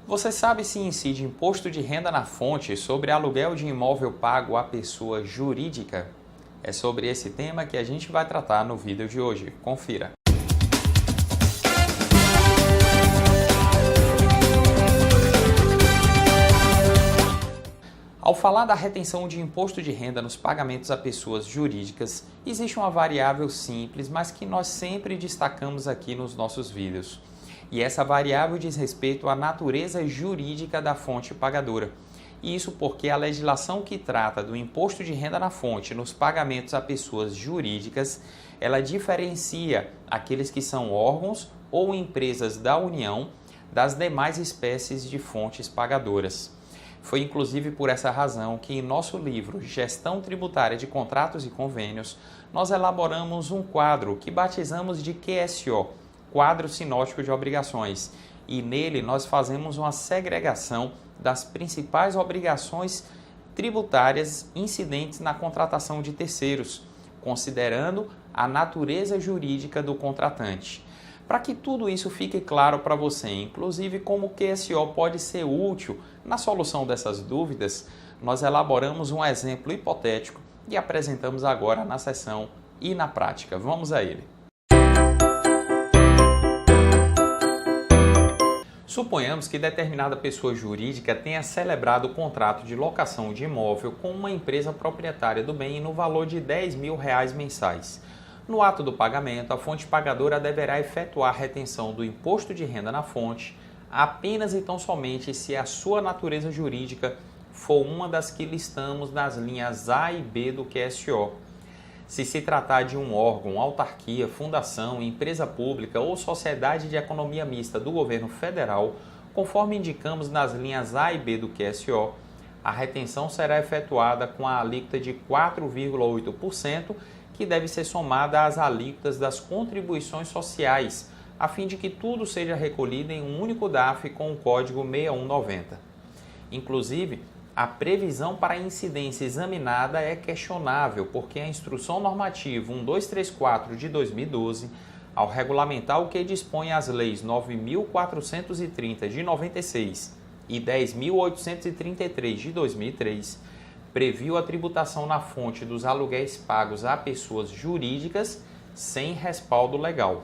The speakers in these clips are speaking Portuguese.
Você sabe se incide imposto de renda na fonte sobre aluguel de imóvel pago à pessoa jurídica? É sobre esse tema que a gente vai tratar no vídeo de hoje. Confira! Ao falar da retenção de imposto de renda nos pagamentos a pessoas jurídicas, existe uma variável simples, mas que nós sempre destacamos aqui nos nossos vídeos. E essa variável diz respeito à natureza jurídica da fonte pagadora. E isso porque a legislação que trata do imposto de renda na fonte nos pagamentos a pessoas jurídicas, ela diferencia aqueles que são órgãos ou empresas da União das demais espécies de fontes pagadoras. Foi inclusive por essa razão que em nosso livro Gestão Tributária de Contratos e Convênios, nós elaboramos um quadro que batizamos de QSO, Quadro Sinótico de Obrigações, e nele nós fazemos uma segregação das principais obrigações tributárias incidentes na contratação de terceiros, considerando a natureza jurídica do contratante. Para que tudo isso fique claro para você, inclusive como o QSO pode ser útil na solução dessas dúvidas, nós elaboramos um exemplo hipotético e apresentamos agora na sessão e na prática. Vamos a ele. Suponhamos que determinada pessoa jurídica tenha celebrado o contrato de locação de imóvel com uma empresa proprietária do bem no valor de R$10.000 mensais. No ato do pagamento, a fonte pagadora deverá efetuar a retenção do imposto de renda na fonte apenas e tão somente se a sua natureza jurídica for uma das que listamos nas linhas A e B do QSO. Se se tratar de um órgão, autarquia, fundação, empresa pública ou sociedade de economia mista do governo federal, conforme indicamos nas linhas A e B do QSO, a retenção será efetuada com a alíquota de 4,8%, que deve ser somada às alíquotas das contribuições sociais, a fim de que tudo seja recolhido em um único DARF com o código 6190. Inclusive, a previsão para a incidência examinada é questionável, porque a Instrução Normativa 1234 de 2012, ao regulamentar o que dispõe as leis 9.430 de 96 e 10.833 de 2003, previu a tributação na fonte dos aluguéis pagos a pessoas jurídicas sem respaldo legal.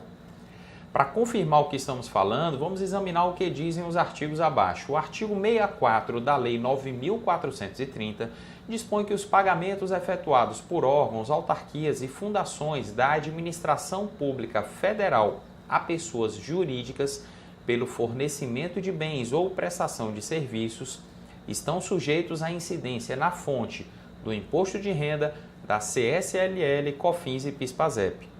Para confirmar o que estamos falando, vamos examinar o que dizem os artigos abaixo. O artigo 64 da Lei 9.430 dispõe que os pagamentos efetuados por órgãos, autarquias e fundações da administração pública federal a pessoas jurídicas pelo fornecimento de bens ou prestação de serviços estão sujeitos à incidência na fonte do imposto de renda da CSLL, COFINS e PIS/PASEP.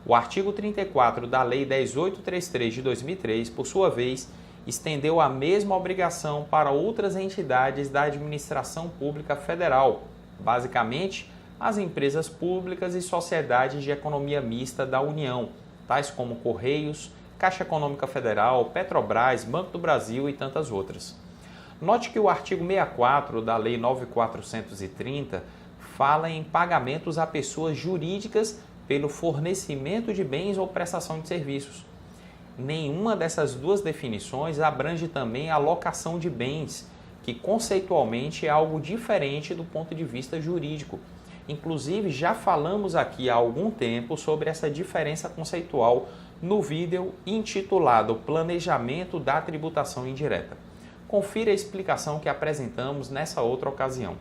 O artigo 34 da Lei 10.833 de 2003, por sua vez, estendeu a mesma obrigação para outras entidades da administração pública federal, basicamente as empresas públicas e sociedades de economia mista da União, tais como Correios, Caixa Econômica Federal, Petrobras, Banco do Brasil e tantas outras. Note que o artigo 64 da Lei 9.430 fala em pagamentos a pessoas jurídicas pelo fornecimento de bens ou prestação de serviços. Nenhuma dessas duas definições abrange também a locação de bens, que conceitualmente é algo diferente do ponto de vista jurídico. Inclusive, já falamos aqui há algum tempo sobre essa diferença conceitual no vídeo intitulado Planejamento da Tributação Indireta. Confira a explicação que apresentamos nessa outra ocasião.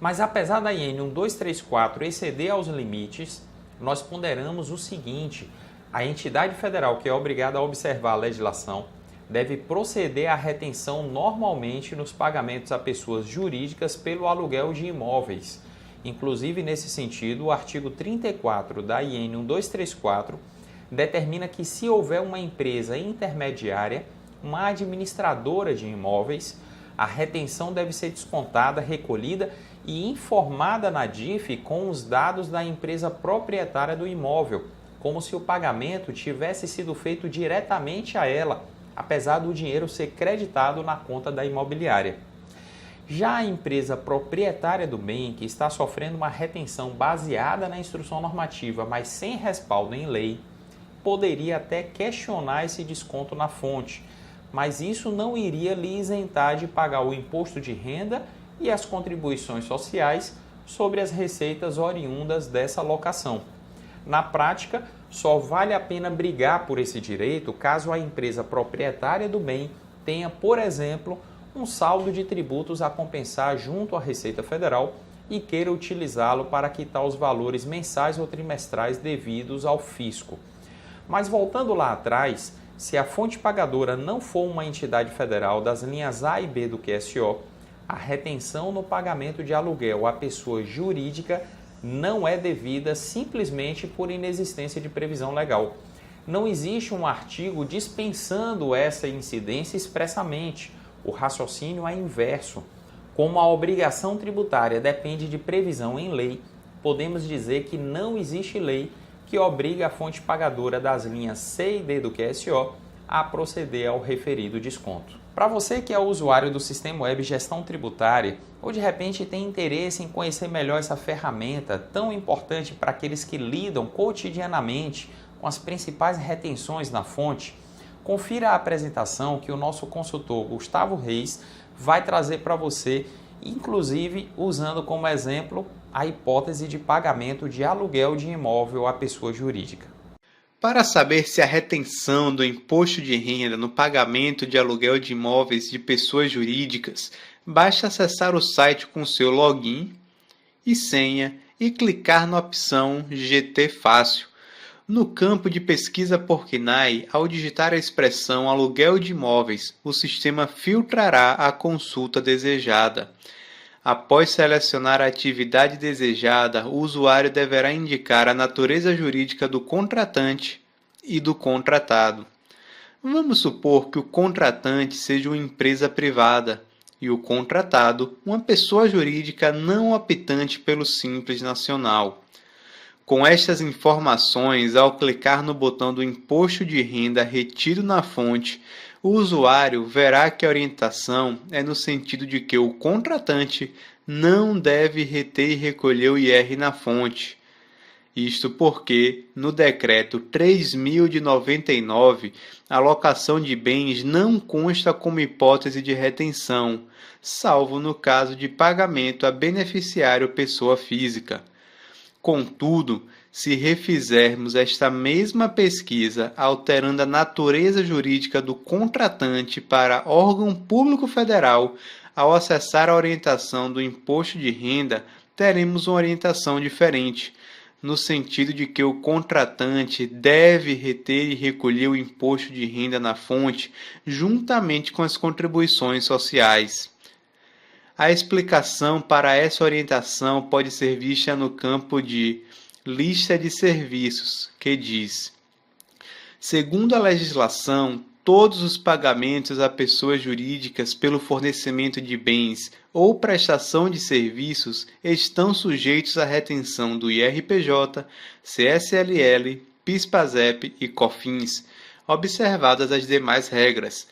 Mas apesar da IN 1234 exceder aos limites, nós ponderamos o seguinte: a entidade federal que é obrigada a observar a legislação deve proceder à retenção normalmente nos pagamentos a pessoas jurídicas pelo aluguel de imóveis. Inclusive, nesse sentido, o artigo 34 da IN 1234 determina que se houver uma empresa intermediária, uma administradora de imóveis, a retenção deve ser descontada, recolhida e informada na DIF com os dados da empresa proprietária do imóvel, como se o pagamento tivesse sido feito diretamente a ela, apesar do dinheiro ser creditado na conta da imobiliária. Já a empresa proprietária do bem, que está sofrendo uma retenção baseada na instrução normativa, mas sem respaldo em lei, poderia até questionar esse desconto na fonte, mas isso não iria lhe isentar de pagar o imposto de renda e as contribuições sociais sobre as receitas oriundas dessa locação. Na prática, só vale a pena brigar por esse direito caso a empresa proprietária do bem tenha, por exemplo, um saldo de tributos a compensar junto à Receita Federal e queira utilizá-lo para quitar os valores mensais ou trimestrais devidos ao fisco. Mas voltando lá atrás, se a fonte pagadora não for uma entidade federal das linhas A e B do QSO, a retenção no pagamento de aluguel à pessoa jurídica não é devida simplesmente por inexistência de previsão legal. Não existe um artigo dispensando essa incidência expressamente. O raciocínio é inverso. Como a obrigação tributária depende de previsão em lei, podemos dizer que não existe lei que obriga a fonte pagadora das linhas C e D do QSO a proceder ao referido desconto. Para você que é usuário do Sistema Web Gestão Tributária ou de repente tem interesse em conhecer melhor essa ferramenta tão importante para aqueles que lidam cotidianamente com as principais retenções na fonte, confira a apresentação que o nosso consultor Gustavo Reis vai trazer para você, inclusive usando como exemplo a hipótese de pagamento de aluguel de imóvel à pessoa jurídica. Para saber se a retenção do imposto de renda no pagamento de aluguel de imóveis de pessoas jurídicas, basta acessar o site com seu login e senha e clicar na opção GT Fácil. No campo de pesquisa por CNAE, ao digitar a expressão aluguel de imóveis, o sistema filtrará a consulta desejada. Após selecionar a atividade desejada, o usuário deverá indicar a natureza jurídica do contratante e do contratado. Vamos supor que o contratante seja uma empresa privada e o contratado uma pessoa jurídica não optante pelo Simples Nacional. Com estas informações, ao clicar no botão do imposto de renda retido na fonte, o usuário verá que a orientação é no sentido de que o contratante não deve reter e recolher o IR na fonte. Isto porque, no Decreto 3.099, a locação de bens não consta como hipótese de retenção, salvo no caso de pagamento a beneficiário pessoa física. Contudo, se refizermos esta mesma pesquisa alterando a natureza jurídica do contratante para órgão público federal, ao acessar a orientação do imposto de renda, teremos uma orientação diferente, no sentido de que o contratante deve reter e recolher o imposto de renda na fonte, juntamente com as contribuições sociais. A explicação para essa orientação pode ser vista no campo de lista de serviços, que diz: segundo a legislação, todos os pagamentos a pessoas jurídicas pelo fornecimento de bens ou prestação de serviços estão sujeitos à retenção do IRPJ, CSLL, PIS/PASEP e COFINS, observadas as demais regras.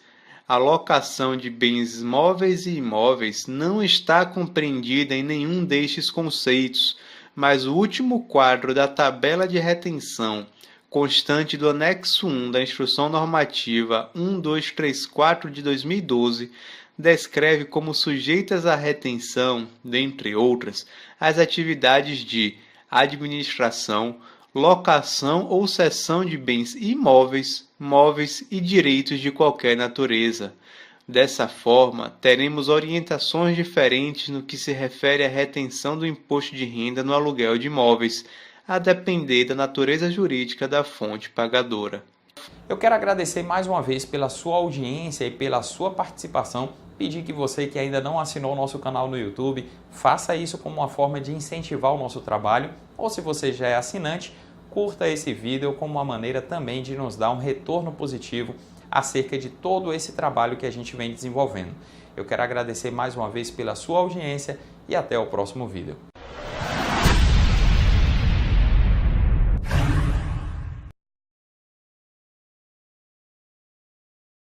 A locação de bens móveis e imóveis não está compreendida em nenhum destes conceitos, mas o último quadro da tabela de retenção, constante do anexo 1 da Instrução Normativa 1234 de 2012, descreve como sujeitas à retenção, dentre outras, as atividades de administração, locação ou cessão de bens imóveis, móveis e direitos de qualquer natureza. Dessa forma, teremos orientações diferentes no que se refere à retenção do imposto de renda no aluguel de imóveis, a depender da natureza jurídica da fonte pagadora. Eu quero agradecer mais uma vez pela sua audiência e pela sua participação. Pedir que você que ainda não assinou o nosso canal no YouTube, faça isso como uma forma de incentivar o nosso trabalho, ou se você já é assinante, curta esse vídeo como uma maneira também de nos dar um retorno positivo acerca de todo esse trabalho que a gente vem desenvolvendo. Eu quero agradecer mais uma vez pela sua audiência e até o próximo vídeo.